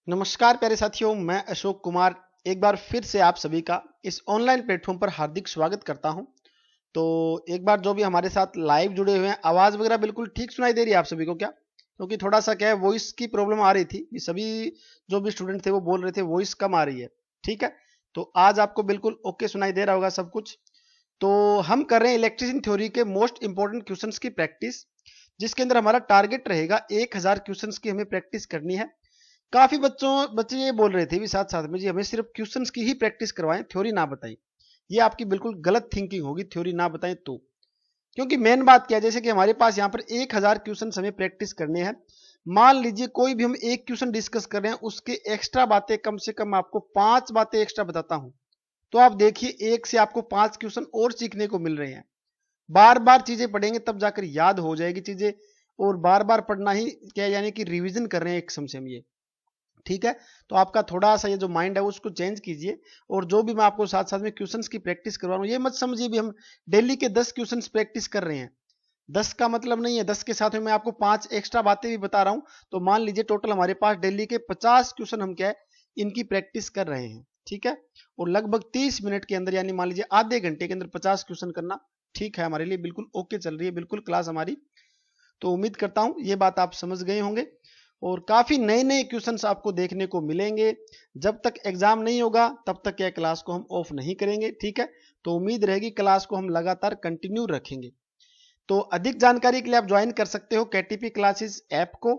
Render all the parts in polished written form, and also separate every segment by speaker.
Speaker 1: नमस्कार प्यारे साथियों, मैं अशोक कुमार एक बार फिर से आप सभी का इस ऑनलाइन प्लेटफॉर्म पर हार्दिक स्वागत करता हूं। तो एक बार जो भी हमारे साथ लाइव जुड़े हुए हैं, आवाज वगैरह बिल्कुल ठीक सुनाई दे रही है आप सभी को क्या? क्योंकि थोड़ा सा क्या है, वॉइस की प्रॉब्लम आ रही थी कि सभी जो भी स्टूडेंट थे वो बोल रहे थे वॉइस कम आ रही है। ठीक है, तो आज आपको बिल्कुल ओके सुनाई दे रहा होगा सब कुछ। तो हम कर रहे हैं इलेक्ट्रिसिटी थ्योरी के मोस्ट इंपॉर्टेंट क्वेश्चंस की प्रैक्टिस, जिसके अंदर हमारा टारगेट रहेगा 1000 क्वेश्चंस की हमें प्रैक्टिस करनी है। काफी बच्चे ये बोल रहे थे भी साथ साथ में, जी हमें सिर्फ क्वेश्चंस की ही प्रैक्टिस करवाएं, थ्योरी ना बताएं। ये आपकी बिल्कुल गलत थिंकिंग होगी, थ्योरी ना बताएं तो। क्योंकि मेन बात क्या है, जैसे कि हमारे पास यहाँ पर 1000 क्वेश्चन हमें प्रैक्टिस करने हैं। मान लीजिए कोई भी हम एक क्वेश्चन डिस्कस कर रहे हैं, उसके एक्स्ट्रा बातें कम से कम आपको 5 बातें एक्स्ट्रा बताता हूं, तो आप देखिए एक से आपको 5 क्वेश्चन और सीखने को मिल रहे हैं। बार बार चीजें पढ़ेंगे तब जाकर याद हो जाएगी चीजें, और बार बार पढ़ना ही क्या यानी कि रिविजन कर रहे हैं एक किस्म से हम ये। ठीक है, तो आपका थोड़ा सा ये जो माइंड है उसको चेंज कीजिए। और जो भी मैं आपको साथ साथ में क्वेश्चंस की प्रैक्टिस करवा रहा हूँ, ये मत समझिए भी हम डेली के 10 क्वेश्चंस प्रैक्टिस कर रहे हैं। 10 का मतलब नहीं है 10 के साथ में मैं आपको 5 एक्स्ट्रा बातें भी बता रहा हूं। तो मान लीजिए टोटल हमारे पास डेली के 50 क्वेश्चन हम क्या है इनकी प्रैक्टिस कर रहे हैं। ठीक है, और लगभग 30 मिनट के अंदर यानी मान लीजिए आधे घंटे के अंदर 50 क्वेश्चन करना ठीक है हमारे लिए, बिल्कुल ओके चल रही है बिल्कुल क्लास हमारी। तो उम्मीद करता हूं ये बात आप समझ गए होंगे, और काफी नए नए क्वेश्चंस आपको देखने को मिलेंगे। जब तक एग्जाम नहीं होगा तब तक यह क्लास को हम ऑफ नहीं करेंगे। ठीक है, तो उम्मीद रहेगी क्लास को हम लगातार कंटिन्यू रखेंगे। तो अधिक जानकारी के लिए आप ज्वाइन कर सकते हो केटीपी क्लासेस ऐप को,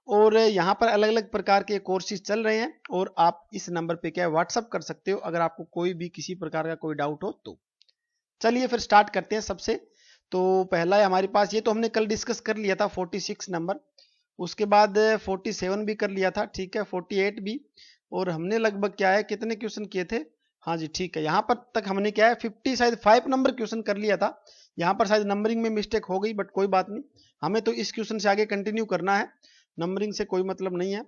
Speaker 1: और यहाँ पर अलग अलग प्रकार के कोर्सेज चल रहे हैं, और आप इस नंबर पे क्या है व्हाट्सअप कर सकते हो अगर आपको कोई भी किसी प्रकार का कोई डाउट हो तो। चलिए फिर स्टार्ट करते हैं सबसे। तो पहला है हमारे पास, ये तो हमने कल डिस्कस कर लिया था 46 नंबर, उसके बाद 47 भी कर लिया था। ठीक है, 48 भी, और हमने लगभग क्या है कितने क्वेश्चन किए थे? हाँ जी ठीक है, यहाँ पर तक हमने क्या है 50 शायद 5 नंबर क्वेश्चन कर लिया था। यहाँ पर शायद नंबरिंग में मिस्टेक हो गई, बट कोई बात नहीं, हमें तो इस क्वेश्चन से आगे कंटिन्यू करना है, नंबरिंग से कोई मतलब नहीं है।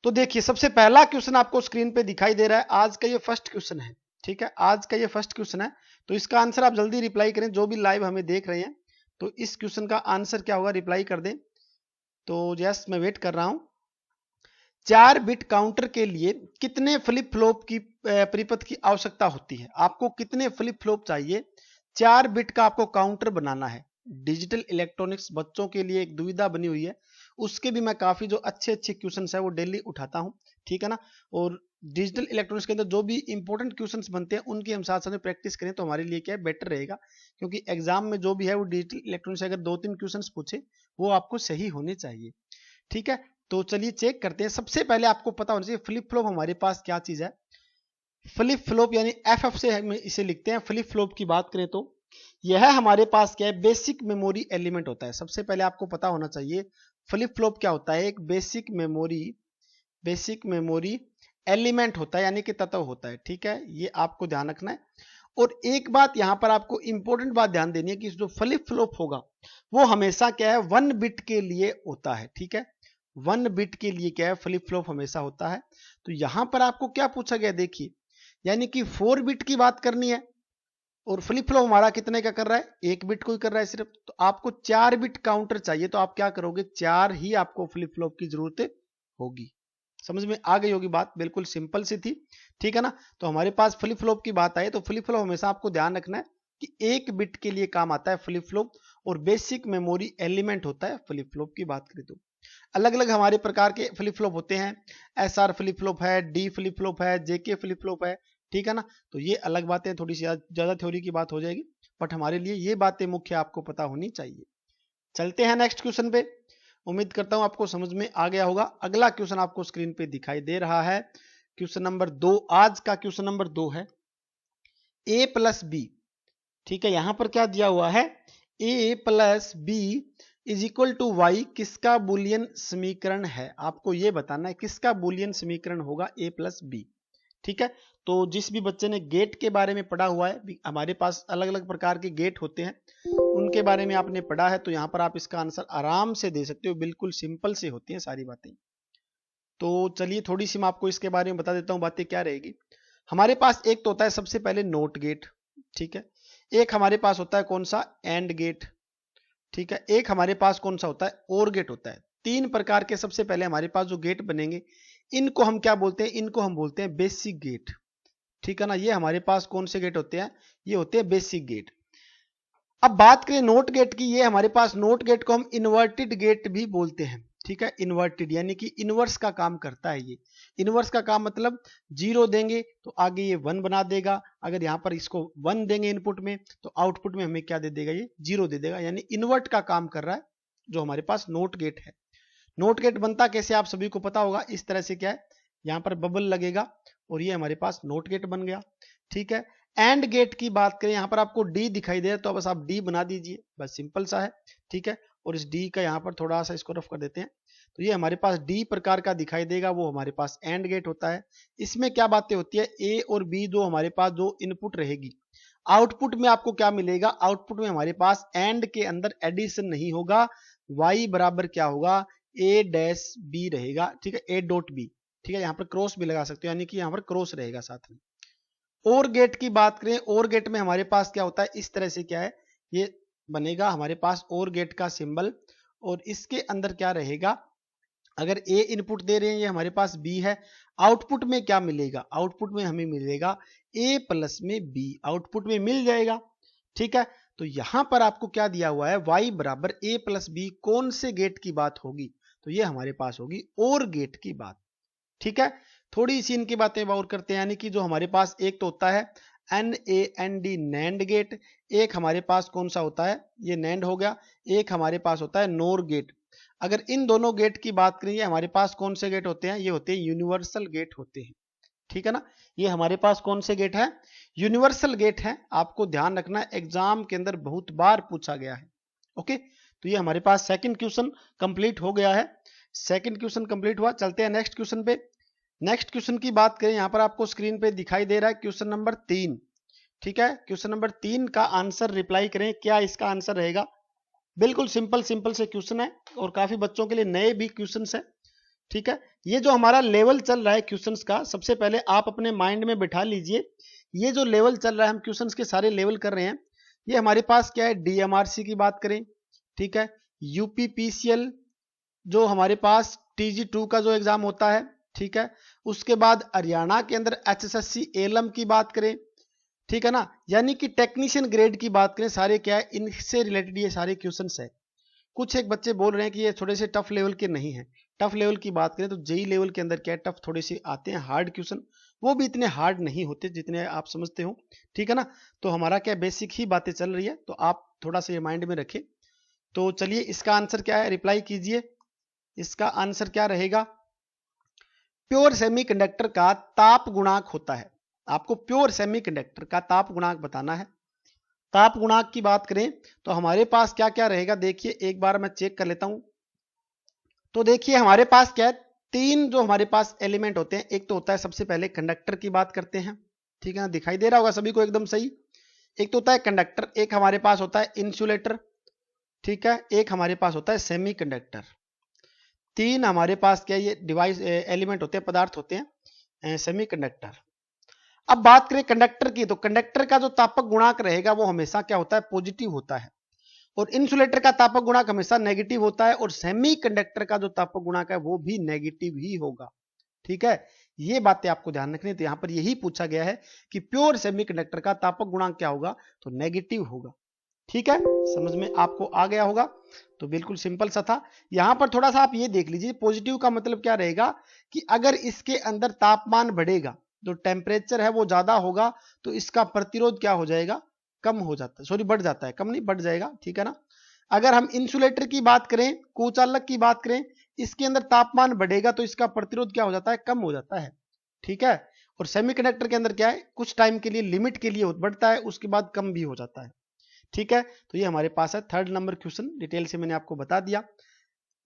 Speaker 1: तो देखिए सबसे पहला क्वेश्चन आपको स्क्रीन पे दिखाई दे रहा है, आज का ये फर्स्ट क्वेश्चन है। ठीक है, आज का ये फर्स्ट क्वेश्चन है, तो इसका आंसर आप जल्दी रिप्लाई करें जो भी लाइव हमें देख रहे हैं। तो इस क्वेश्चन का आंसर क्या होगा, रिप्लाई कर दें। तो यस मैं वेट कर रहा हूं। 4 बिट काउंटर के लिए कितने फ्लिप फ्लॉप की परिपथ की आवश्यकता होती है? आपको कितने फ्लिप फ्लॉप चाहिए? 4 बिट का आपको काउंटर बनाना है। डिजिटल इलेक्ट्रॉनिक्स बच्चों के लिए एक दुविधा बनी हुई है, उसके भी मैं काफी जो अच्छे अच्छे क्वेश्चन है वो डेली उठाता हूं। ठीक है ना, और डिजिटल इलेक्ट्रॉनिक्स के अंदर जो भी इंपॉर्टेंट क्वेश्चंस बनते हैं उनकी हम साथ साथ में प्रैक्टिस करें तो हमारे लिए क्या है बेटर रहेगा। क्योंकि एग्जाम में जो भी है वो डिजिटल इलेक्ट्रॉनिक्स अगर 2-3 क्वेश्चंस पूछे वो आपको सही होने चाहिए। ठीक है, तो चलिए चेक करते हैं। सबसे पहले आपको पता होना चाहिए फ्लिप फ्लॉप हमारे पास क्या चीज है। फ्लिप फ्लॉप यानी एफ से हम इसे लिखते हैं। फ्लिप फ्लॉप की बात करें तो यह हमारे पास क्या है बेसिक मेमोरी एलिमेंट होता है। सबसे पहले आपको पता होना चाहिए फ्लिप फ्लॉप क्या होता है, एक बेसिक मेमोरी एलिमेंट होता है यानी कि तत्व होता है। ठीक है, ये आपको ध्यान रखना है। और एक बात यहां पर आपको इंपॉर्टेंट बात ध्यान देनी है कि जो फ्लिप फ्लॉप होगा वो हमेशा क्या है 1 बिट के लिए होता है। ठीक है, 1 बिट के लिए क्या है फ्लिप फ्लॉप हमेशा होता है। तो यहां पर आपको क्या पूछा गया देखिए, यानी कि 4 बिट की बात करनी है, और फ्लिप फ्लॉप हमारा कितने का कर रहा है 1 बिट को ही कर रहा है सिर्फ। तो आपको 4 बिट काउंटर चाहिए, तो आप क्या करोगे 4 ही आपको फ्लिप फ्लॉप की जरूरत होगी। समझ में आ गई होगी बात, बिल्कुल सिंपल सी थी। ठीक है ना, तो हमारे पास फ्लिप फ्लॉप की बात आई तो फ्लिप फ्लॉप हमेशा आपको ध्यान रखना है कि 1 बिट के लिए काम आता है फ्लिप फ्लॉप, और बेसिक मेमोरी एलिमेंट होता है फ्लिप फ्लॉप की बात करें तो। अलग अलग हमारे प्रकार के फ्लिप फ्लॉप होते हैं, एसआर फ्लिप फ्लॉप है, डी फ्लिप फ्लॉप है, जेके फ्लिप फ्लॉप है। ठीक है ना, तो ये अलग बातें, थोड़ी सी ज्यादा थ्योरी की बात हो जाएगी, बट हमारे लिए ये बातें मुख्य आपको पता होनी चाहिए। चलते हैं नेक्स्ट क्वेश्चन पे। उम्मीद करता हूं आपको समझ में आ गया होगा। अगला क्वेश्चन आपको स्क्रीन पे दिखाई दे रहा है, क्वेश्चन नंबर 2। आज का क्वेश्चन नंबर 2 है a प्लस बी। ठीक है, यहां पर क्या दिया हुआ है a plus B is equal to Y, किसका बुलियन समीकरण है? आपको यह बताना है किसका बुलियन समीकरण होगा a प्लस बी। ठीक है, तो जिस भी बच्चे ने गेट के बारे में पढ़ा हुआ है, हमारे पास अलग अलग प्रकार के गेट होते हैं, उनके बारे में आपने पढ़ा है, तो यहां पर आप इसका आंसर आराम से दे सकते हो, बिल्कुल सिंपल से होती हैं सारी बातें। तो चलिए थोड़ी सी मैं आपको इसके बारे में बता देता हूं बातें क्या रहेगी। हमारे पास एक तो होता है सबसे पहले नोट गेट। ठीक है, एक हमारे पास होता है कौन सा एंड गेट। ठीक है, एक हमारे पास कौन सा होता है और गेट होता है। 3 प्रकार के सबसे पहले हमारे पास जो गेट बनेंगे, इनको हम क्या बोलते हैं, इनको हम बोलते हैं बेसिक गेट, ठीक है ना। ये हमारे पास कौन से गेट होते हैं, ये होते हैं बेसिक गेट। अब बात करें नोट गेट की, ये हमारे पास नोट गेट को हम इन्वर्टेड गेट भी बोलते हैं, ठीक है। इन्वर्टेड यानी कि इनवर्स का काम करता है ये। इनवर्स का काम मतलब जीरो देंगे तो आगे ये वन बना देगा, अगर यहां पर इसको वन देंगे इनपुट में तो आउटपुट में हमें क्या दे देगा, ये जीरो दे देगा, यानी इन्वर्ट का काम कर रहा है जो हमारे पास नोट गेट है। नोट गेट बनता कैसे आप सभी को पता होगा, इस तरह से क्या है, यहां पर बबल लगेगा और ये हमारे पास नोट गेट बन गया, ठीक है। एंड गेट की बात करें, यहां पर आपको डी दिखाई दे रहा है तो बस आप डी बना दीजिए, बस सिंपल सा है, ठीक है। और इस डी का यहां पर थोड़ा सा इसको रफ कर देते हैं, तो ये हमारे पास डी प्रकार का दिखाई देगा, वो हमारे पास एंड गेट होता है। इसमें क्या बातें होती है, ए और बी दो हमारे पास जो इनपुट रहेगी, आउटपुट में आपको क्या मिलेगा, आउटपुट में हमारे पास एंड के अंदर एडिशन नहीं होगा, y बराबर क्या होगा, ए डैश बी रहेगा, ठीक है, ए डॉट बी, ठीक है। यहां पर क्रॉस भी लगा सकते हो, यानी कि यहां पर क्रॉस रहेगा साथ में। और गेट की बात करें, और गेट में हमारे पास क्या होता है, इस तरह से क्या है, ये बनेगा हमारे पास और गेट का सिंबल, और इसके अंदर क्या रहेगा, अगर ए इनपुट दे रहे हैं, ये हमारे पास बी है, आउटपुट में क्या मिलेगा, आउटपुट में हमें मिलेगा ए प्लस में बी, आउटपुट में मिल जाएगा, ठीक है। तो यहां पर आपको क्या दिया हुआ है, y बराबर ए प्लस बी, कौन से गेट की बात होगी, तो ये हमारे पास होगी और गेट की बात, ठीक है। थोड़ी सी इनकी बातें और करते हैं, यानी कि जो हमारे पास एक तो होता है NAND नैंड गेट, एक हमारे पास कौन सा होता है, ये नैंड हो गया, एक हमारे पास होता है नोर गेट। अगर इन दोनों गेट की बात करें, हमारे पास कौन से गेट होते हैं, ये होते हैं यूनिवर्सल गेट होते हैं, ठीक है ना। ये हमारे पास कौन से गेट है, यूनिवर्सल गेट है, आपको ध्यान रखना एग्जाम के अंदर बहुत बार पूछा गया है, ओके। तो ये हमारे पास सेकंड क्वेश्चन कंप्लीट हो गया है, सेकंड क्वेश्चन कंप्लीट हुआ। चलते हैं नेक्स्ट क्वेश्चन पे। नेक्स्ट क्वेश्चन की बात करें, यहां पर आपको स्क्रीन पे दिखाई दे रहा है क्वेश्चन नंबर 3, ठीक है। क्वेश्चन नंबर 3 का आंसर रिप्लाई करें, क्या इसका आंसर रहेगा। बिल्कुल सिंपल सिंपल से क्वेश्चन है और काफी बच्चों के लिए नए भी क्वेश्चन है, ठीक है। ये जो हमारा लेवल चल रहा है क्वेश्चंस का, सबसे पहले आप अपने माइंड में बिठा लीजिए, ये जो लेवल चल रहा है, हम क्वेश्चंस के सारे लेवल कर रहे हैं, ये हमारे पास क्या है, DMRC की बात करें, ठीक है, UPPCL जो हमारे पास TG2 का जो एग्जाम होता है, ठीक है, उसके बाद हरियाणा के अंदर HSSC ALM की बात करें, ठीक है ना, यानी कि टेक्नीशियन ग्रेड की बात करें, सारे क्या है, इनसे रिलेटेड ये सारे क्वेश्चंस है। कुछ एक बच्चे बोल रहे हैं कि ये थोड़े से टफ लेवल के नहीं है, टफ लेवल की बात करें तो जेई लेवल के अंदर क्या है, टफ थोड़े से आते हैं, हार्ड क्वेश्चन, वो भी इतने हार्ड नहीं होते जितने आप समझते हो, ठीक है ना। तो हमारा क्या बेसिक ही बातें चल रही है, तो आप थोड़ा सा ये माइंड में रखें। तो चलिए इसका आंसर क्या है, रिप्लाई कीजिए, इसका आंसर क्या रहेगा, प्योर सेमीकंडक्टर का ताप गुणांक होता है, आपको प्योर सेमीकंडक्टर का ताप गुणांक बताना है। ताप गुणांक की बात करें तो हमारे पास क्या क्या रहेगा, देखिए एक बार मैं चेक कर लेता हूं। तो देखिए हमारे पास क्या है, तीन जो हमारे पास एलिमेंट होते हैं, एक तो होता है सबसे पहले कंडक्टर की बात करते हैं, ठीक है ना, दिखाई दे रहा होगा सभी को एकदम सही। एक तो होता है कंडक्टर, एक हमारे पास होता है इंसुलेटर, ठीक है, एक हमारे पास होता है सेमीकंडक्टर। तीन हमारे पास क्या ये डिवाइस एलिमेंट होते हैं, पदार्थ होते हैं सेमीकंडक्टर। अब बात करें कंडक्टर की, तो कंडक्टर का जो तापक गुणांक रहेगा वो हमेशा क्या होता है, पॉजिटिव होता है, और इंसुलेटर का तापक गुणांक हमेशा नेगेटिव होता है, और सेमीकंडक्टर का जो तापक गुणांक है वो भी नेगेटिव ही होगा, ठीक है। ये बातें आपको ध्यान रखनी है। तो यहां पर यही पूछा गया है कि प्योर सेमीकंडक्टर का तापक गुणांक क्या होगा, तो नेगेटिव होगा, ठीक है। समझ में आपको आ गया होगा, तो बिल्कुल सिंपल सा था। यहां पर थोड़ा सा आप ये देख लीजिए, पॉजिटिव का मतलब क्या रहेगा कि अगर इसके अंदर तापमान बढ़ेगा, जो टेम्परेचर है वो ज्यादा होगा, तो इसका प्रतिरोध क्या हो जाएगा, कम हो जाता है, सॉरी बढ़ जाता है, कम नहीं बढ़ जाएगा, ठीक है ना। अगर हम इंसुलेटर की बात करें, कुचालक की बात करें, इसके अंदर तापमान बढ़ेगा तो इसका प्रतिरोध क्या हो जाता है, कम हो जाता है, ठीक है। और सेमीकंडक्टर के अंदर क्या है, कुछ टाइम के लिए, लिमिट के लिए बढ़ता है, उसके बाद कम भी हो जाता है, ठीक है। तो ये हमारे पास है थर्ड नंबर क्वेश्चन, डिटेल से मैंने आपको बता दिया।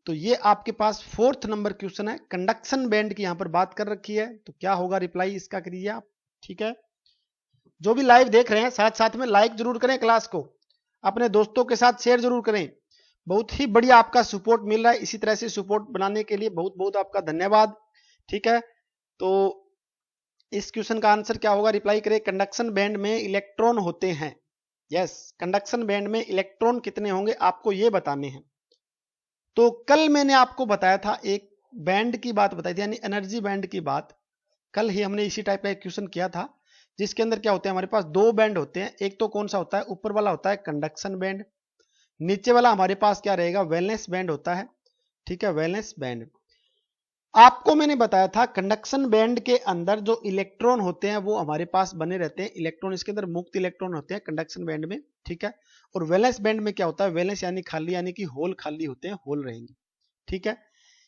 Speaker 1: तो ये आपके पास फोर्थ नंबर क्वेश्चन है, कंडक्शन बैंड की यहां पर बात कर रखी है, तो क्या होगा रिप्लाई इसका करिए आप, ठीक है। जो भी लाइव देख रहे हैं साथ साथ में लाइक जरूर करें, क्लास को अपने दोस्तों के साथ शेयर जरूर करें। बहुत ही बढ़िया आपका सपोर्ट मिल रहा है, इसी तरह से सपोर्ट बनाने के लिए बहुत बहुत आपका धन्यवाद, ठीक है। तो इस क्वेश्चन का आंसर क्या होगा, रिप्लाई करें। कंडक्शन बैंड में इलेक्ट्रॉन होते हैं, यस, कंडक्शन बैंड में इलेक्ट्रॉन कितने होंगे आपको ये बताने हैं। तो कल मैंने आपको बताया था एक बैंड की बात बताई थी, यानी एनर्जी बैंड की बात। कल ही हमने इसी टाइप का एक क्वेश्चन किया था, जिसके अंदर क्या होते हैं, हमारे पास दो बैंड होते हैं। एक तो कौन सा होता है, ऊपर वाला होता है कंडक्शन बैंड, नीचे वाला हमारे पास क्या रहेगा, वैलेंस बैंड होता है। ठीक है, वैलेंस बैंड। आपको मैंने बताया था कंडक्शन बैंड के अंदर जो इलेक्ट्रॉन होते हैं वो हमारे पास बने रहते हैं। इलेक्ट्रॉन इसके अंदर मुक्त इलेक्ट्रॉन होते हैं कंडक्शन बैंड में। ठीक है, और वैलेंस बैंड में क्या होता है, वैलेंस यानी खाली, यानी कि होल खाली होते हैं, होल रहेंगे। ठीक है,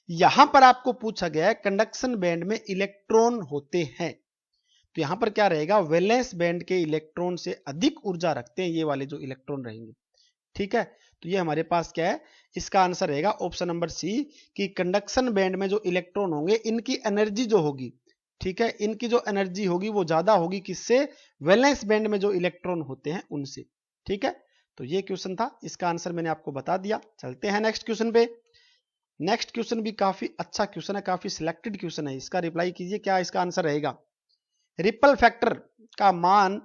Speaker 1: यहां पर आपको पूछा गया है कंडक्शन बैंड में इलेक्ट्रॉन होते हैं, तो यहां पर क्या रहेगा, वैलेंस बैंड के इलेक्ट्रॉन से अधिक ऊर्जा रखते हैं ये वाले जो इलेक्ट्रॉन रहेंगे। ठीक है, तो ये हमारे पास क्या है, इसका आंसर रहेगा ऑप्शन नंबर सी, कि कंडक्शन बैंड में जो इलेक्ट्रॉन होंगे इनकी एनर्जी जो होगी, ठीक है, इनकी जो एनर्जी होगी वो ज्यादा होगी किससे, वैलेंस बैंड में जो इलेक्ट्रॉन होते हैं उनसे। ठीक है, तो ये क्वेश्चन था, इसका आंसर मैंने आपको बता दिया। चलते हैं नेक्स्ट क्वेश्चन पे। नेक्स्ट क्वेश्चन भी काफी अच्छा क्वेश्चन है, काफी सिलेक्टेड क्वेश्चन है, इसका रिप्लाई कीजिए, क्या इसका आंसर रहेगा। रिपल फैक्टर का मान,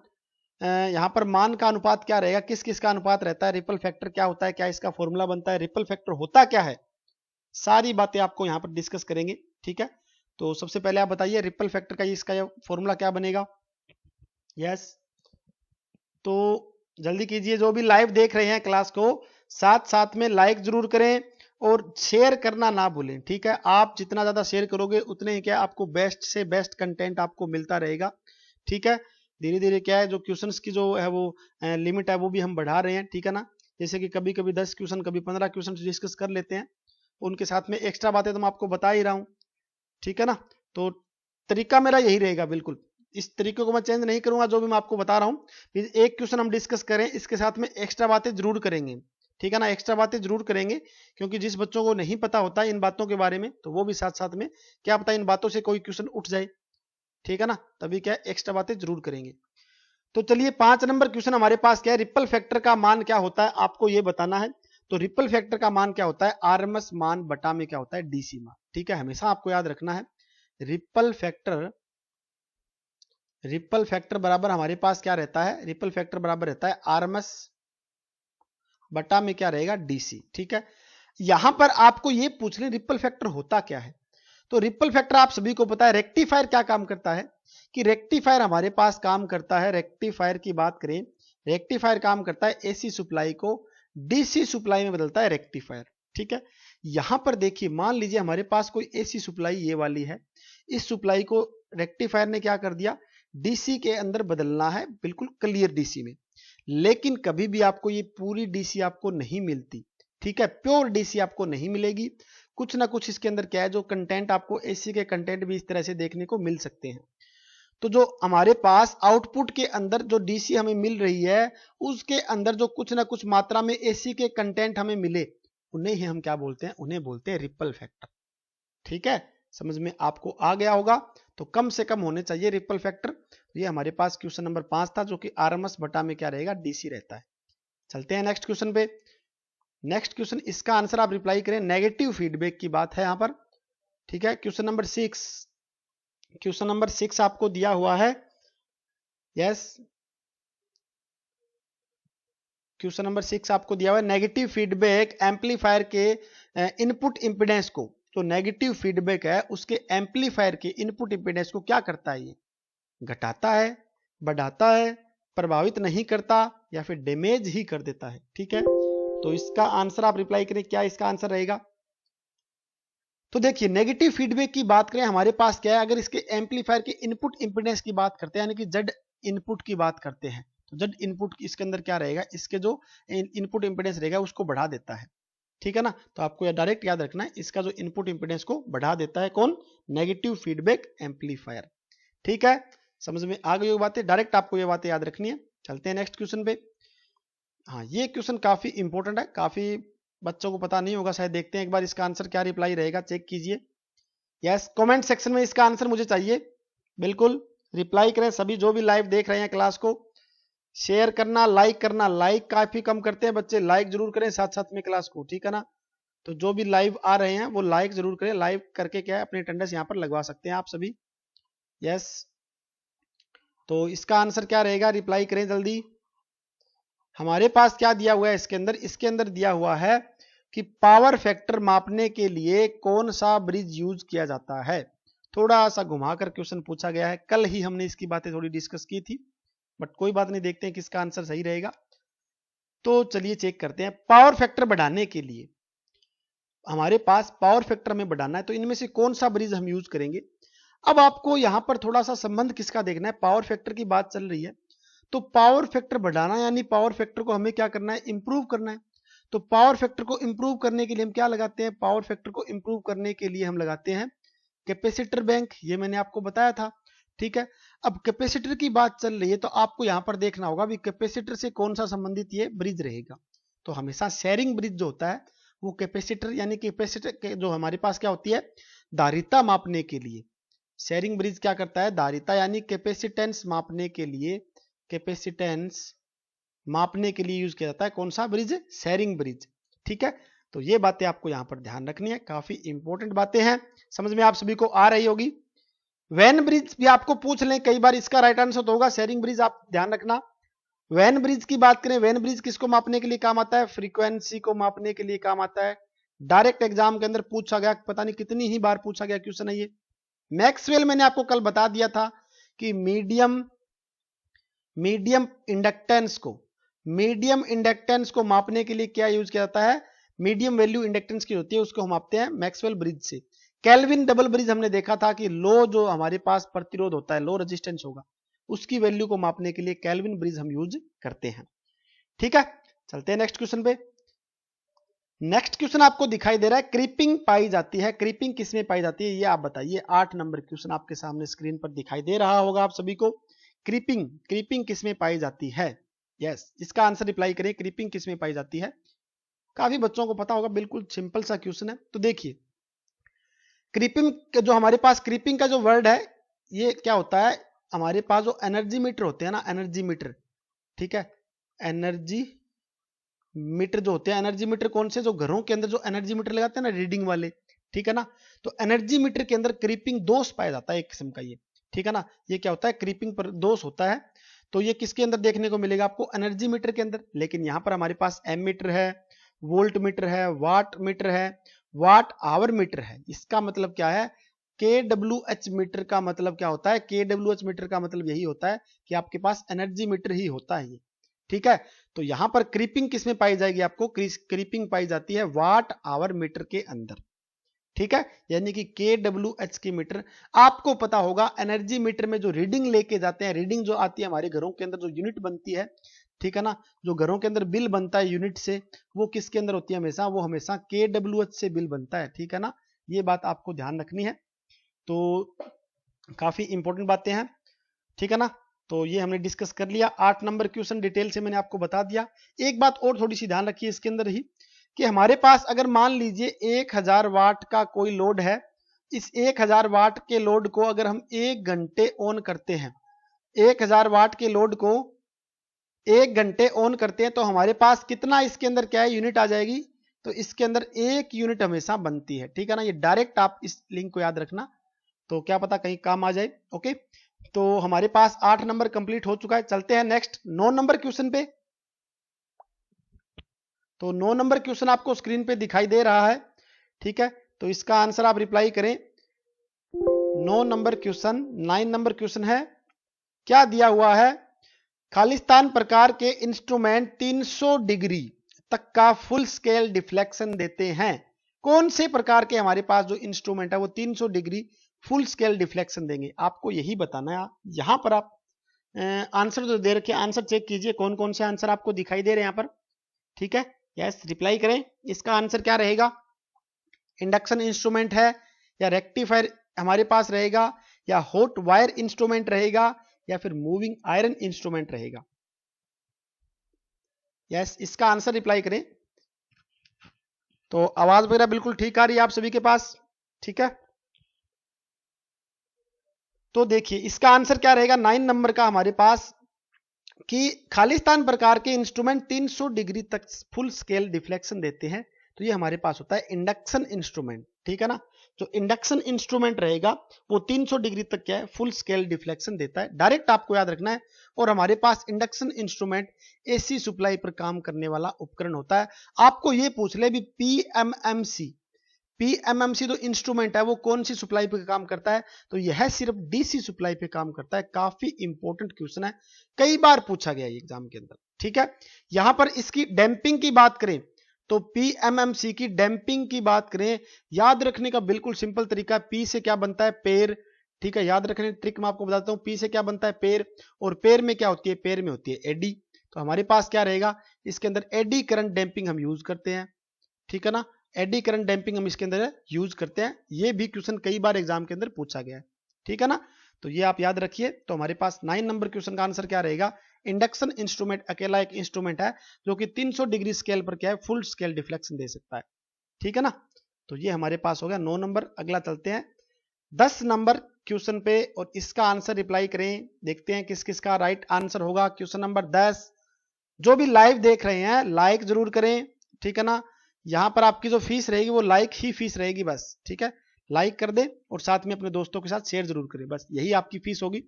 Speaker 1: यहां पर मान का अनुपात क्या रहेगा, किस किस का अनुपात रहता है, रिपल फैक्टर क्या होता है, क्या इसका फॉर्मूला बनता है, रिपल फैक्टर होता क्या है, सारी बातें आपको यहां पर डिस्कस करेंगे। ठीक है, तो सबसे पहले आप बताइए रिपल फैक्टर का इसका फॉर्मूला क्या बनेगा। यस, तो जल्दी कीजिए, जो भी लाइव देख रहे हैं क्लास को, साथ साथ में लाइक जरूर करें और शेयर करना ना भूलें। ठीक है, आप जितना ज्यादा शेयर करोगे उतने ही क्या आपको बेस्ट से बेस्ट कंटेंट आपको मिलता रहेगा। ठीक है, धीरे धीरे क्या है, जो क्वेश्चंस की जो है वो लिमिट है वो भी हम बढ़ा रहे हैं। ठीक है ना, जैसे कि कभी कभी 10 क्वेश्चन, कभी 15 क्वेश्चन डिस्कस कर लेते हैं, उनके साथ में एक्स्ट्रा बातें तो मैं आपको बता ही रहा हूँ। ठीक है ना, तो तरीका मेरा यही रहेगा, बिल्कुल इस तरीके को मैं चेंज नहीं करूंगा, जो भी मैं आपको बता रहा हूँ। एक क्वेश्चन हम डिस्कस करें, इसके साथ में एक्स्ट्रा बातें जरूर करेंगे। ठीक है ना, एक्स्ट्रा बातें जरूर करेंगे, क्योंकि जिस बच्चों को नहीं पता होता इन बातों के बारे में, तो वो भी साथ साथ में क्या पता इन बातों से कोई क्वेश्चन उठ जाए। ठीक है ना, तभी क्या एक्स्ट्रा बातें जरूर करेंगे। तो चलिए 5 नंबर क्वेश्चन हमारे पास क्या है, रिपल फैक्टर का मान क्या होता है, आपको ये बताना है। तो रिपल फैक्टर का मान क्या होता है, आरएमएस मान बटा में क्या होता है, डीसी मान। ठीक है, हमेशा आपको याद रखना है, रिपल फैक्टर बराबर हमारे पास क्या रहता है, रिपल फैक्टर बराबर रहता है आरएमएस बटा में क्या रहेगा, डीसी। ठीक है, यहां पर आपको ये पूछ ले रिपल फैक्टर होता क्या है। तो रिपल फैक्टर आप सभी को पता है, रेक्टिफायर क्या काम करता है, कि रेक्टिफायर हमारे पास काम करता है, रेक्टिफायर की बात करें, रेक्टिफायर काम करता है एसी सप्लाई को डीसी सप्लाई में बदलता है रेक्टिफायर। ठीक है, यहां पर देखिए, मान लीजिए हमारे पास कोई एसी सप्लाई ये वाली है, इस सप्लाई को रेक्टिफायर ने क्या कर दिया, डीसी के अंदर बदलना है, बिल्कुल क्लियर डीसी में। लेकिन कभी भी आपको ये पूरी डीसी आपको नहीं मिलती। ठीक है, प्योर डीसी आपको नहीं मिलेगी, कुछ ना कुछ इसके अंदर क्या है, जो कंटेंट आपको एसी के कंटेंट भी इस तरह से देखने को मिल सकते हैं। तो जो हमारे पास आउटपुट के अंदर जो डीसी हमें मिल रही है, उसके अंदर जो कुछ ना कुछ मात्रा में एसी के कंटेंट हमें मिले, उन्हें ही हम क्या बोलते हैं, उन्हें बोलते हैं रिपल फैक्टर। ठीक है, समझ में आपको आ गया होगा, तो कम से कम होने चाहिए रिपल फैक्टर। ये हमारे पास क्वेश्चन नंबर 5 था, जो कि आरएमएस बटा में क्या रहेगा, डीसी रहता है। चलते हैं नेक्स्ट क्वेश्चन पे। नेक्स्ट क्वेश्चन, इसका आंसर आप रिप्लाई करें, नेगेटिव फीडबैक की बात है यहां पर। ठीक है, क्वेश्चन नंबर 6, क्वेश्चन नंबर 6 आपको दिया हुआ है। यस, क्वेश्चन नंबर 6 आपको दिया हुआ है, नेगेटिव फीडबैक एम्पलीफायर के इनपुट इंपीडेंस को, जो नेगेटिव फीडबैक है उसके एम्पलीफायर के इनपुट इंपीडेंस को क्या करता है, ये घटाता है, बढ़ाता है, प्रभावित नहीं करता, या फिर डैमेज ही कर देता है। ठीक है, तो इसका आंसर आप रिप्लाई करें, क्या इसका आंसर रहेगा। तो देखिए, नेगेटिव फीडबैक की बात करें, हमारे पास क्या है, अगर इसके एम्पलीफायर के इनपुट इंपीडेंस की बात करते हैं, यानी कि जेड इनपुट की बात करते हैं, तो जेड इनपुट इसके अंदर क्या रहेगा, इसके जो इनपुट इंपीडेंस रहेगा उसको बढ़ा देता है। ठीक है ना, तो आपको यह डायरेक्ट याद रखना है, इसका जो इनपुट इंपीडेंस को बढ़ा देता है कौन, नेगेटिव फीडबैक एम्पलीफायर। ठीक है, समझ में आ गई बातें, डायरेक्ट आपको ये बातें याद रखनी है। चलते हैं नेक्स्ट क्वेश्चन पे। हाँ, ये क्वेश्चन काफी इंपॉर्टेंट है, काफी बच्चों को पता नहीं होगा शायद, देखते हैं एक बार इसका आंसर क्या रिप्लाई रहेगा, चेक कीजिए। यस, कमेंट सेक्शन में इसका आंसर मुझे चाहिए, बिल्कुल रिप्लाई करें सभी जो भी लाइव देख रहे हैं क्लास को। शेयर करना, लाइक करना, लाइक काफी कम करते हैं बच्चे, लाइक जरूर करें साथ साथ में क्लास को। ठीक है ना, तो जो भी लाइव आ रहे हैं वो लाइक जरूर करें, लाइव करके क्या है अपनी अटेंडेंस यहाँ पर लगवा सकते हैं आप सभी। यस, तो इसका आंसर क्या रहेगा, रिप्लाई करें जल्दी। हमारे पास क्या दिया हुआ है इसके अंदर, इसके अंदर दिया हुआ है कि पावर फैक्टर मापने के लिए कौन सा ब्रिज यूज किया जाता है। थोड़ा सा घुमाकर क्वेश्चन पूछा गया है, कल ही हमने इसकी बातें थोड़ी डिस्कस की थी, बट कोई बात नहीं, देखते हैं किसका आंसर सही रहेगा। तो चलिए चेक करते हैं। पावर फैक्टर बढ़ाने के लिए हमारे पास पावर फैक्टर में बढ़ाना है, तो इनमें से कौन सा ब्रिज हम यूज करेंगे। अब आपको यहां पर थोड़ा सा संबंध किसका देखना है, पावर फैक्टर की बात चल रही है, तो पावर फैक्टर बढ़ाना यानी पावर फैक्टर को हमें क्या करना है, इंप्रूव करना है। तो पावर फैक्टर को इंप्रूव करने के लिए हम क्या लगाते हैं, पावर फैक्टर को इंप्रूव करने के लिए हम लगाते हैं कैपेसिटर बैंक, ये मैंने आपको बताया था। ठीक है, अब कैपेसिटर की बात चल रही है तो आपको यहां पर देखना होगा भी कैपेसिटर से कौन सा संबंधित ये ब्रिज रहेगा। तो हमेशा शेयरिंग ब्रिज जो होता है वो कैपेसिटर यानी कैपेसिटर जो हमारे पास क्या होती है, धारिता मापने के लिए। शेयरिंग ब्रिज क्या करता है, धारिता यानी कैपेसिटेंस मापने के लिए, कैपेसिटेंस मापने के लिए यूज किया जाता है कौन सा ब्रिज, शेयरिंग ब्रिज। ठीक है, तो ये बातें आपको यहां पर ध्यान रखनी है, काफी इंपॉर्टेंट बातें हैं, समझ में आप सभी को आ रही होगी। वैन ब्रिज भी आपको पूछ लें कई बार, इसका राइट आंसर तो होगा शेयरिंग ब्रिज, आप ध्यान रखना। वैन ब्रिज की बात करें, वैन ब्रिज किसको मापने के लिए काम आता है, फ्रीक्वेंसी को मापने के लिए काम आता है। डायरेक्ट एग्जाम के अंदर पूछा गया, पता नहीं कितनी ही बार पूछा गया क्वेश्चन है ये। मैक्सवेल मैंने आपको कल बता दिया था कि मीडियम इंडक्टेंस को मापने के लिए क्या यूज किया जाता है, मीडियम वैल्यू इंडक्टेंस की होती है उसको हम मापते हैं मैक्सवेल ब्रिज से। केल्विन डबल ब्रिज हमने देखा था कि लो जो हमारे पास प्रतिरोध होता है, लो रेजिस्टेंस होगा, उसकी वैल्यू को मापने के लिए केल्विन ब्रिज हम यूज करते हैं। ठीक है, चलते हैं नेक्स्ट क्वेश्चन पे। नेक्स्ट क्वेश्चन आपको दिखाई दे रहा है, क्रीपिंग पाई जाती है, क्रीपिंग किसमें पाई जाती है ये आप बताइए। 8 नंबर क्वेश्चन आपके सामने स्क्रीन पर दिखाई दे रहा होगा आप सभी को। क्रीपिंग किसमें पाई जाती है, यस इसका आंसर रिप्लाई करें, क्रीपिंग किसमें पाई जाती है। काफी बच्चों को पता होगा, बिल्कुल सिंपल सा क्वेश्चन है। तो देखिए क्रीपिंग जो हमारे पास, क्रीपिंग का जो वर्ड है ये क्या होता है, हमारे पास जो एनर्जी मीटर होते हैं ना, एनर्जी मीटर, ठीक है, एनर्जी मीटर जो होते हैं, एनर्जी मीटर कौन से, जो घरों के अंदर जो एनर्जी मीटर लगाते हैं ना रीडिंग वाले, ठीक है ना, तो एनर्जी मीटर के अंदर क्रीपिंग दोष पाया जाता है एक किस्म का ये। ठीक है ना, ये क्या होता है, क्रीपिंग पर दोष होता है। तो ये किसके अंदर देखने को मिलेगा आपको, एनर्जी मीटर के अंदर। लेकिन यहां पर हमारे पास एम मीटर है, वोल्ट मीटर है, वाट मीटर है, वाट आवर मीटर है। इसका मतलब क्या है, KWH मीटर का मतलब क्या होता है, KWH मीटर का मतलब यही होता है कि आपके पास एनर्जी मीटर ही होता है ये। ठीक है, तो यहां पर क्रीपिंग किसमें पाई जाएगी, आपको क्रीपिंग पाई जाती है वाट आवर मीटर के अंदर। ठीक है, यानी कि KWH की मीटर। आपको पता होगा एनर्जी मीटर में जो रीडिंग लेके जाते हैं, रीडिंग जो आती है हमारे घरों के अंदर, जो यूनिट बनती है, ठीक है ना, जो घरों के अंदर बिल बनता है यूनिट से, वो किसके अंदर होती है हमेशा, वो हमेशा KWH से बिल बनता है। ठीक है ना, ये बात आपको ध्यान रखनी है। तो काफी इंपॉर्टेंट बातें हैं, ठीक है ना। तो ये हमने डिस्कस कर लिया। 8 नंबर क्वेश्चन डिटेल से मैंने आपको बता दिया। एक बात और थोड़ी सी ध्यान रखिए इसके अंदर ही, कि हमारे पास अगर मान लीजिए 1000 वाट का कोई लोड है, इस 1000 वाट के लोड को अगर हम 1 घंटे ऑन करते हैं, 1000 वाट के लोड को 1 घंटे ऑन करते हैं, तो हमारे पास कितना इसके अंदर क्या है, यूनिट आ जाएगी। तो इसके अंदर 1 यूनिट हमेशा बनती है। ठीक है ना, ये डायरेक्ट आप इस लिंक को याद रखना, तो क्या पता कहीं काम आ जाए। ओके, तो हमारे पास 8 नंबर कंप्लीट हो चुका है। चलते हैं नेक्स्ट 9 नंबर क्वेश्चन पे। तो 9 नंबर क्वेश्चन आपको स्क्रीन पे दिखाई दे रहा है, ठीक है, तो इसका आंसर आप रिप्लाई करें। 9 नंबर क्वेश्चन, 9 नंबर क्वेश्चन है, क्या दिया हुआ है, खालिस्तान प्रकार के इंस्ट्रूमेंट 300 डिग्री तक का फुल स्केल डिफ्लेक्शन देते हैं। कौन से प्रकार के हमारे पास जो इंस्ट्रूमेंट है वो 300 डिग्री फुल स्केल डिफ्लेक्शन देंगे, आपको यही बताना है। यहां पर आप आंसर जो दे रखे, आंसर चेक कीजिए कौन कौन से आंसर आपको दिखाई दे रहे हैं यहाँ पर। ठीक है, यस रिप्लाई करें। इसका आंसर क्या रहेगा, इंडक्शन इंस्ट्रूमेंट है, या रेक्टिफायर हमारे पास रहेगा, या हॉट वायर इंस्ट्रूमेंट रहेगा, या फिर मूविंग आयरन इंस्ट्रूमेंट रहेगा। यस, इसका आंसर रिप्लाई करें। तो आवाज वगैरह बिल्कुल ठीक आ रही है आप सभी के पास, ठीक है। तो देखिए इसका आंसर क्या रहेगा 9 नंबर का हमारे पास, कि खालिस्तान प्रकार के इंस्ट्रूमेंट 300 डिग्री तक फुल स्केल डिफ्लेक्शन देते हैं। तो ये हमारे पास होता है इंडक्शन इंस्ट्रूमेंट, ठीक है ना। जो इंडक्शन इंस्ट्रूमेंट रहेगा वो 300 डिग्री तक क्या है, फुल स्केल डिफ्लेक्शन देता है, डायरेक्ट आपको याद रखना है। और हमारे पास इंडक्शन इंस्ट्रूमेंट एसी सप्लाई पर काम करने वाला उपकरण होता है। आपको ये पूछ ले भी पीएमएमसी तो इंस्ट्रूमेंट है, वो कौन सी सप्लाई पे काम करता है, तो यह सिर्फ डीसी सप्लाई पे काम करता है। काफी इंपॉर्टेंट क्वेश्चन है, कई बार पूछा गया है एग्जाम के अंदर, ठीक है। यहां पर इसकी डैंपिंग की बात करें तो पीएमएमसी की डैंपिंग की बात करें, याद रखने का बिल्कुल सिंपल तरीका है। पी से क्या बनता है, पेर, ठीक है। याद रखने ट्रिक मैं आपको बताता हूं, पी से क्या बनता है, पेर, और पेर में क्या होती है, पेर में होती है एडी। तो हमारे पास क्या रहेगा, इसके अंदर एडी करंट डैंपिंग हम यूज करते हैं, ठीक है ना। एडी करंट डैंपिंग हम इसके अंदर यूज करते हैं। ये भी क्वेश्चन कई बार एग्जाम के अंदर पूछा गया है, ठीक है ना। तो ये आप याद रखिए। तो हमारे पास 9 नंबर क्वेश्चन का आंसर क्या रहेगा, इंडक्शन इंस्ट्रूमेंट अकेला एक इंस्ट्रूमेंट है जो कि 300 डिग्री स्केल पर क्या है, फुल स्केल डिफ्लेक्शन दे सकता है, ठीक है ना। तो ये हमारे पास हो गया 9 नंबर। अगला चलते हैं 10 नंबर क्वेश्चन पे, और इसका आंसर रिप्लाई करें, देखते हैं किस किस का राइट आंसर होगा। क्वेश्चन नंबर 10, जो भी लाइव देख रहे हैं लाइक जरूर करें, ठीक है ना। यहां पर आपकी जो फीस रहेगी वो लाइक ही फीस रहेगी बस, ठीक है। लाइक कर दे और साथ में अपने दोस्तों के साथ शेयर जरूर करें, बस यही आपकी फीस होगी,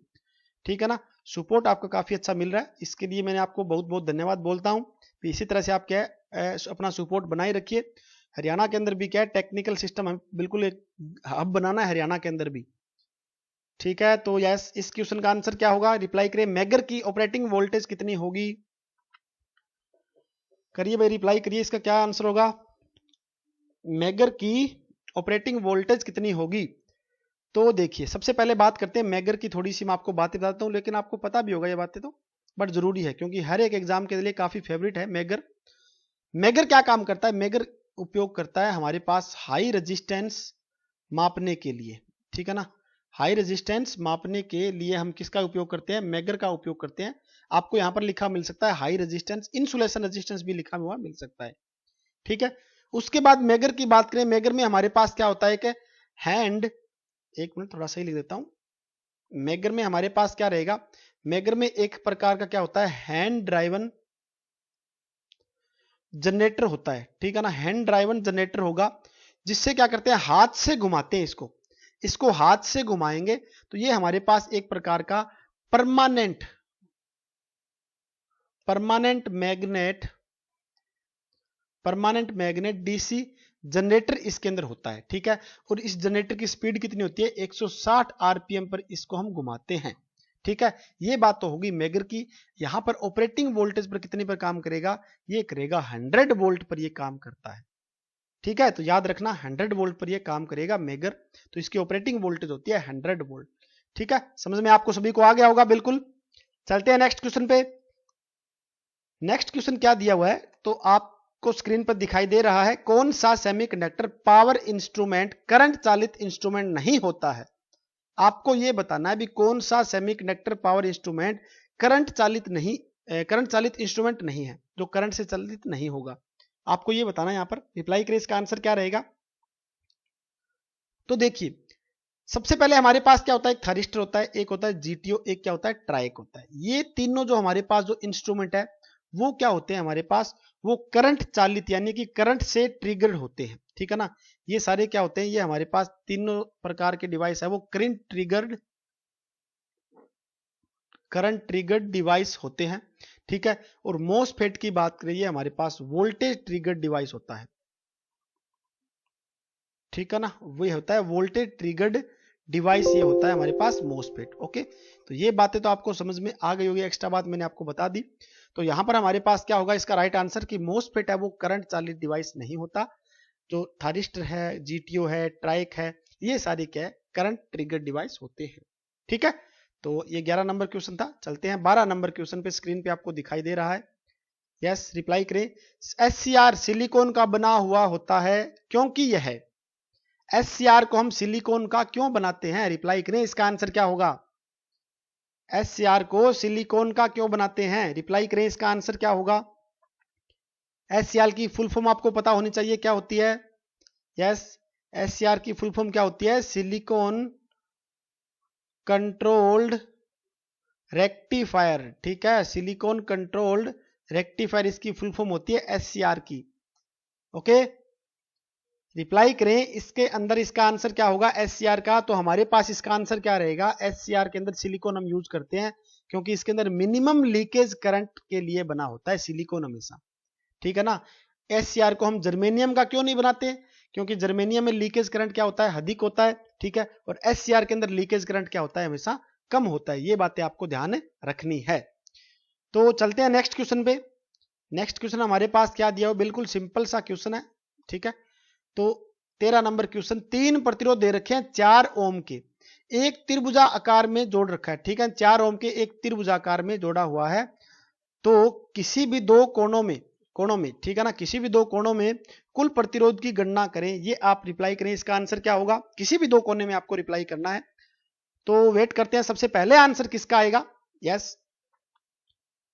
Speaker 1: ठीक है ना। सपोर्ट आपका काफी अच्छा मिल रहा है, इसके लिए मैंने आपको बहुत बहुत धन्यवाद बोलता हूं। इसी तरह से आप क्या है अपना सपोर्ट बनाए रखिए। हरियाणा के अंदर भी क्या है, टेक्निकल सिस्टम है, बिल्कुल एक हब बनाना है हरियाणा के अंदर भी, ठीक है। तो यस, इस क्वेश्चन का आंसर क्या होगा, रिप्लाई करें। मैगर की ऑपरेटिंग वोल्टेज कितनी होगी, करिए भाई, रिप्लाई करिए, इसका क्या आंसर होगा। मैगर की ऑपरेटिंग वोल्टेज कितनी होगी। तो देखिए सबसे पहले बात करते हैं मैगर की, थोड़ी सी मैं आपको बातें बताता हूं, लेकिन आपको पता भी होगा ये बातें तो, बट जरूरी है क्योंकि हर एक एग्जाम के लिए काफी फेवरेट है मैगर। मैगर क्या काम करता है, मैगर उपयोग करता है हमारे पास हाई रेजिस्टेंस मापने के लिए, ठीक है ना। हाई रेजिस्टेंस मापने के लिए हम किसका उपयोग करते हैं, मैगर का उपयोग करते हैं। आपको यहां पर लिखा मिल सकता है हाई रेजिस्टेंस, इंसुलेशन रेजिस्टेंस भी लिखा हुआ मिल सकता है, ठीक है। उसके बाद मैगर की बात करें, मैगर में हमारे पास क्या होता है कि हैंड, एक मिनट थोड़ा सही लिख देता हूं। मैगर में हमारे पास क्या रहेगा, मैगर में एक प्रकार का क्या होता है, हैंड ड्राइवन जनरेटर होता है, ठीक है ना। हैंड ड्राइवन जनरेटर होगा, जिससे क्या करते हैं, हाथ से घुमाते हैं इसको हाथ से घुमाएंगे तो ये हमारे पास एक प्रकार का परमानेंट मैग्नेट डीसी जनरेटर इसके अंदर होता है, ठीक है। और इस जनरेटर की स्पीड कितनी होती है, 160 आरपीएम पर इसको हम घुमाते हैं, ठीक है। ये बात तो होगी मैगर की। यहां पर ऑपरेटिंग वोल्टेज पर कितने पर काम करेगा, ये करेगा 100 वोल्ट पर ये काम करता है, ठीक है। तो याद रखना 100 वोल्ट पर ये काम करेगा मैगर, तो इसकी ऑपरेटिंग वोल्टेज होती है 100 वोल्ट, ठीक है। समझ में आपको सभी को आ गया होगा, बिल्कुल। चलते हैं नेक्स्ट क्वेश्चन पे। नेक्स्ट क्वेश्चन क्या दिया हुआ है, तो आपको स्क्रीन पर दिखाई दे रहा है, कौन सा सेमीकंडक्टर पावर इंस्ट्रूमेंट करंट चालित इंस्ट्रूमेंट नहीं होता है। आपको यह बताना है भी कौन सा सेमीकंडक्टर पावर इंस्ट्रूमेंट करंट चालित इंस्ट्रूमेंट नहीं है, जो करंट से चालित नहीं होगा। आपको यह बताना है, यहां पर रिप्लाई करें, इसका आंसर क्या रहेगा। तो देखिए सबसे पहले हमारे पास क्या होता है, एक थारिस्टर होता है, एक होता है जीटीओ, एक क्या होता है, ट्राइक होता है। ये तीनों जो हमारे पास जो इंस्ट्रूमेंट है वो क्या होते हैं हमारे पास, वो करंट चालित यानी कि करंट से ट्रिगर्ड होते हैं, ठीक है ना। ये सारे क्या होते हैं, ये हमारे पास तीनों प्रकार के डिवाइस है, वो करंट ट्रिगर्ड डिवाइस होते हैं, ठीक है। और मोसफेट की बात करिए, हमारे पास वोल्टेज ट्रिगर्ड डिवाइस होता है, ठीक है ना। वो होता है वोल्टेज ट्रिगर्ड डिवाइस, ये होता है हमारे पास मोसफेट, ओके। तो ये बातें तो आपको समझ में आ गई होगी, एक्स्ट्रा बात मैंने आपको बता दी। तो यहां पर हमारे पास क्या होगा, इसका राइट आंसर कि मोसफेट है वो करंट चालित डिवाइस नहीं होता। जो थारिस्टर है, जीटीओ है, ट्राइक है, ये सारे क्या है, करंट ट्रिगर्ड डिवाइस होते हैं, ठीक है। तो ये 11 नंबर क्वेश्चन था। चलते हैं 12 नंबर क्वेश्चन पे, स्क्रीन पे आपको दिखाई दे रहा है। यस, रिप्लाई करें। एससीआर सिलिकॉन का बना हुआ होता है क्योंकि यह है, एससीआर को हम सिलिकॉन का क्यों बनाते हैं, रिप्लाई करें, इसका आंसर क्या होगा। एससीआर को सिलिकॉन का क्यों बनाते हैं, रिप्लाई करें, इसका आंसर क्या होगा। एससीआर की फुल फॉर्म आपको पता होनी चाहिए क्या होती है। यस, एससीआर की फुल फॉर्म क्या होती है, सिलिकॉन कंट्रोल्ड रेक्टिफायर, ठीक है। सिलिकॉन कंट्रोल्ड रेक्टिफायर इसकी फुल फॉर्म होती है एससीआर की, ओके। रिप्लाई करें। इसके अंदर इसका आंसर क्या होगा SCR का, तो हमारे पास इसका आंसर क्या रहेगा, SCR के अंदर सिलिकॉन हम यूज करते हैं क्योंकि इसके अंदर मिनिमम लीकेज करंट के लिए बना होता है सिलिकॉन हमेशा, ठीक है ना। SCR को हम जर्मेनियम का क्यों नहीं बनाते, क्योंकि जर्मेनियम में लीकेज करंट क्या होता है, अधिक होता है, ठीक है, और SCR के अंदर लीकेज करंट क्या होता है, हमेशा कम होता है। ये बातें आपको ध्यान रखनी है। तो चलते हैं नेक्स्ट क्वेश्चन पे। नेक्स्ट क्वेश्चन हमारे पास क्या दिया हो, बिल्कुल सिंपल सा क्वेश्चन है, ठीक है। तो 13 नंबर क्वेश्चन, 3 प्रतिरोध दे रखे हैं 4 ओम के, एक त्रिभुजा आकार में जोड़ रखा है, ठीक है, 4 ओम के एक त्रिभुजाकार में जोड़ा हुआ है। तो किसी भी दो कोणों में, ठीक है ना, किसी भी दो कोणों में कुल प्रतिरोध की गणना करें। ये आप रिप्लाई करें, इसका आंसर क्या होगा, किसी भी दो कोने में आपको रिप्लाई करना है। तो वेट करते हैं, सबसे पहले आंसर किसका आएगा। यस,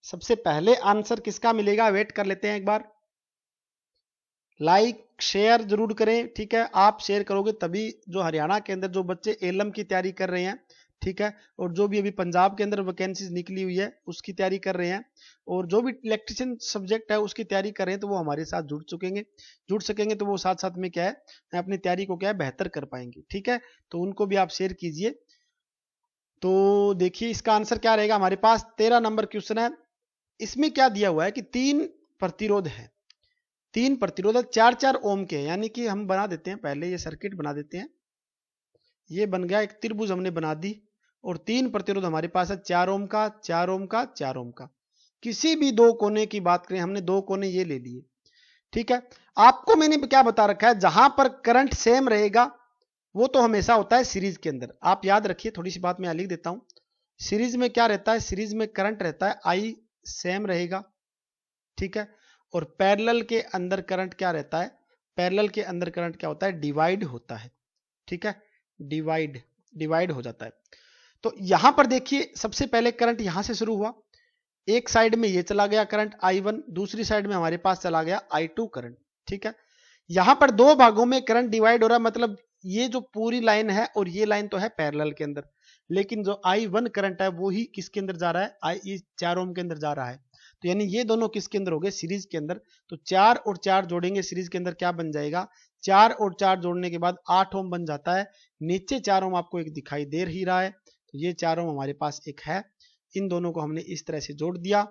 Speaker 1: सबसे पहले आंसर किसका मिलेगा, वेट कर लेते हैं एक बार। लाइक शेयर जरूर करें, ठीक है, आप शेयर करोगे तभी जो हरियाणा के अंदर जो बच्चे एलएम की तैयारी कर रहे हैं, ठीक है, और जो भी अभी पंजाब के अंदर वैकेंसीज निकली हुई है उसकी तैयारी कर रहे हैं, और जो भी इलेक्ट्रिशियन सब्जेक्ट है उसकी तैयारी कर रहे हैं, तो वो हमारे साथ जुड़ सकेंगे, तो वो साथ साथ में क्या है अपनी तैयारी को क्या है बेहतर कर पाएंगे, ठीक है। तो उनको भी आप शेयर कीजिए। तो देखिए इसका आंसर क्या रहेगा, हमारे पास 13 नंबर क्वेश्चन है। इसमें क्या दिया हुआ है कि 3 प्रतिरोध है, 3 प्रतिरोध 4-4 ओम के, यानी कि हम बना देते हैं, पहले ये सर्किट बना देते हैं। ये बन गया एक त्रिभुज हमने बना दी, और 3 प्रतिरोध हमारे पास है 4 ओम का, 4 ओम का, 4 ओम का। किसी भी दो कोने की बात करें, हमने दो कोने ये ले लिए, ठीक है। आपको मैंने क्या बता रखा है, जहां पर करंट सेम रहेगा वो तो हमेशा होता है सीरीज के अंदर। आप याद रखिए, थोड़ी सी बात मैं लिख देता हूं। सीरीज में क्या रहता है, सीरीज में करंट रहता है आई सेम रहेगा, ठीक है, और पैरेलल के अंदर करंट क्या रहता है, पैरेलल के अंदर करंट क्या होता है, डिवाइड होता है, ठीक है, डिवाइड हो जाता है। तो यहां पर देखिए सबसे पहले करंट यहां से शुरू हुआ, एक साइड में ये चला गया करंट I1, दूसरी साइड में हमारे पास चला गया I2 करंट, ठीक है। यहां पर दो भागों में करंट डिवाइड हो रहा है, मतलब ये जो पूरी लाइन है और ये लाइन तो है पैरेलल के अंदर, लेकिन जो I1 करंट है वो ही किसके अंदर जा रहा है, ये 4 ओम के अंदर जा रहा है। तो यानी ये दोनों किसके अंदर हो गए, सीरीज के अंदर। तो 4 और 4 जोड़ेंगे सीरीज के अंदर, क्या बन जाएगा, 4 और 4 जोड़ने के बाद 8 ओम बन जाता है। नीचे 4 ओम आपको एक दिखाई दे ही रहा है, तो ये 4 ओम हमारे पास एक है। इन दोनों को हमने इस तरह से जोड़ दिया,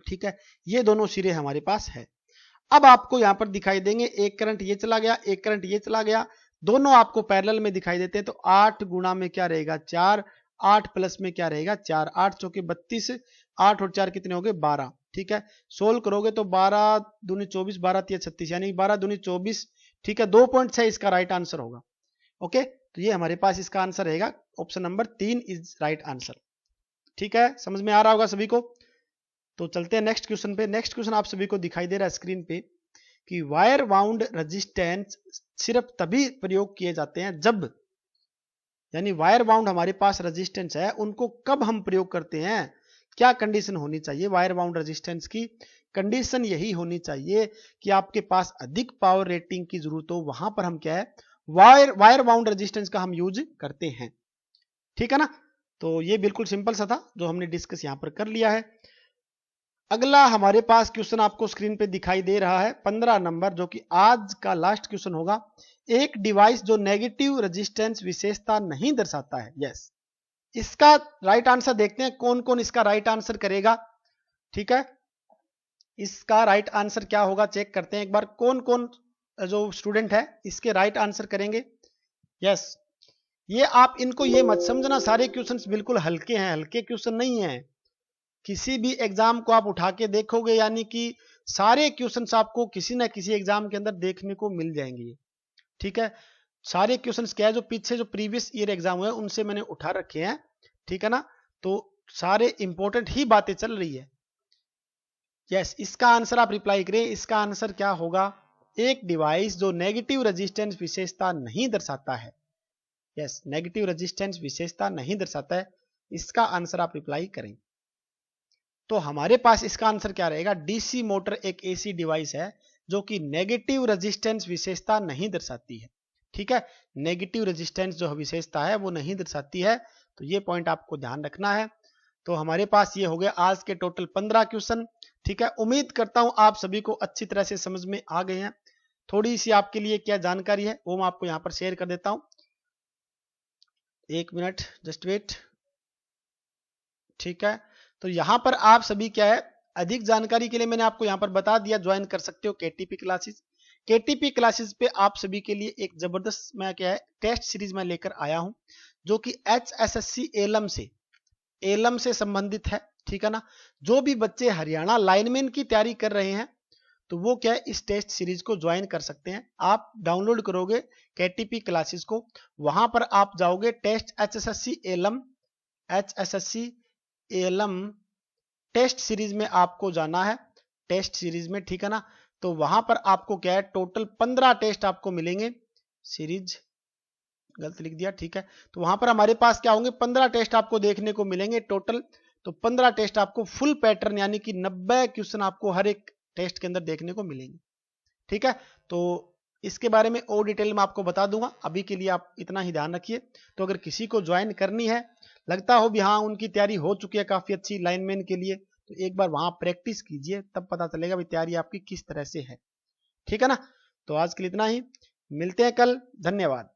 Speaker 1: ठीक है, ये दोनों सिरे हमारे पास है। अब आपको यहां पर दिखाई देंगे एक करंट ये चला गया, एक करंट ये चला गया, दोनों आपको पैरेलल में दिखाई देते हैं। तो 8 गुणा में क्या रहेगा 4, 8 प्लस में क्या रहेगा 4, 8 चौके 32, 8 और 4 कितने हो गए 12, ठीक है। सोल्व करोगे तो 12 दूनी 24, 12 तिया 36, यानी 12 दूनी 24, ठीक है, 2.6 इसका राइट आंसर होगा। ओके, तो ये हमारे पास इसका आंसर रहेगा, option number 3 is right answer, ठीक है, समझ में आ रहा होगा सभी को। तो चलते हैं नेक्स्ट क्वेश्चन पे। नेक्स्ट क्वेश्चन आप सभी को दिखाई दे रहा है स्क्रीन पे कि वायर बाउंड रेजिस्टेंस सिर्फ तभी प्रयोग किए जाते हैं जब, यानी वायर बाउंड हमारे पास रेजिस्टेंस है उनको कब हम प्रयोग करते हैं, क्या कंडीशन होनी चाहिए वायर बाउंड रेजिस्टेंस की। कंडीशन यही होनी चाहिए कि आपके पास अधिक पावर रेटिंग की जरूरत हो, वहां पर हम क्या है वायर बाउंड रेजिस्टेंस का हम यूज करते हैं, ठीक है ना। तो ये बिल्कुल सिंपल सा था जो हमने डिस्कस यहां पर कर लिया है। अगला हमारे पास क्वेश्चन आपको स्क्रीन पे दिखाई दे रहा है 15 नंबर, जो कि आज का लास्ट क्वेश्चन होगा। एक डिवाइस जो नेगेटिव रेजिस्टेंस विशेषता नहीं दर्शाता है। यस, इसका राइट आंसर देखते हैं कौन कौन इसका राइट आंसर करेगा, ठीक है। इसका राइट आंसर क्या होगा चेक करते हैं एक बार, कौन कौन जो स्टूडेंट है इसके राइट आंसर करेंगे। यस, ये आप इनको ये मत समझना सारे क्वेश्चंस बिल्कुल हल्के हैं, हल्के क्वेश्चन नहीं है। किसी भी एग्जाम को आप उठा के देखोगे, यानी कि सारे क्वेश्चंस आपको किसी ना किसी एग्जाम के अंदर देखने को मिल जाएंगे, ठीक है। सारे क्वेश्चंस क्या है जो पीछे जो प्रीवियस ईयर एग्जाम हुए उनसे मैंने उठा रखे हैं, ठीक है ना। तो सारे इंपॉर्टेंट ही बातें चल रही है। यस, इसका आंसर आप रिप्लाई करें, इसका आंसर क्या होगा, एक डिवाइस जो नेगेटिव रेजिस्टेंस विशेषता नहीं दर्शाता है। यस, नेगेटिव रेजिस्टेंस विशेषता नहीं दर्शाता है, इसका आंसर आप रिप्लाई करें। तो हमारे पास इसका आंसर क्या रहेगा, डीसी मोटर एक ऐसी डिवाइस है जो कि नेगेटिव रेजिस्टेंस विशेषता नहीं दर्शाती है, ठीक है। नेगेटिव रेजिस्टेंस जो विशेषता है वो नहीं दर्शाती है, तो ये पॉइंट आपको ध्यान रखना है। तो हमारे पास ये हो गया आज के टोटल 15 क्वेश्चन, ठीक है। उम्मीद करता हूं आप सभी को अच्छी तरह से समझ में आ गए हैं। थोड़ी सी आपके लिए क्या जानकारी है वो मैं आपको यहाँ पर शेयर कर देता हूं। 1 मिनट जस्ट वेट। ठीक है, तो यहाँ पर आप सभी क्या है, अधिक जानकारी के लिए मैंने आपको यहाँ पर बता दिया, ज्वाइन कर सकते हो केटीपी क्लासेस। केटीपी क्लासेस पे आप सभी के लिए एक जबरदस्त मैं क्या है टेस्ट सीरीज में लेकर आया हूं, जो कि HSSC एलम से संबंधित है। ठीक है ना, जो भी बच्चे हरियाणा लाइनमैन की तैयारी कर रहे हैं तो वो क्या है इस टेस्ट सीरीज को ज्वाइन कर सकते हैं। आप डाउनलोड करोगे केटीपी क्लासेस को, वहां पर आप जाओगे टेस्ट HSSC एलम टेस्ट सीरीज में आपको जाना है, टेस्ट सीरीज में। ठीक है ना, तो वहां पर आपको क्या है टोटल 15 टेस्ट आपको मिलेंगे। सीरीज गलत लिख दिया। ठीक है, तो वहां पर हमारे पास क्या होंगे 15 टेस्ट आपको देखने को मिलेंगे टोटल। तो 15 टेस्ट आपको फुल पैटर्न यानी कि 90 क्वेश्चन आपको हर एक टेस्ट के अंदर देखने को मिलेंगे। ठीक है, तो इसके बारे में और डिटेल में आपको बता दूंगा, अभी के लिए आप इतना ही ध्यान रखिए। तो अगर किसी को ज्वाइन करनी है, लगता हो भी हाँ उनकी तैयारी हो चुकी है काफी अच्छी लाइनमैन के लिए, तो एक बार वहां प्रैक्टिस कीजिए, तब पता चलेगा भी तैयारी आपकी किस तरह से है। ठीक है ना, तो आज के लिए इतना ही, मिलते हैं कल, धन्यवाद।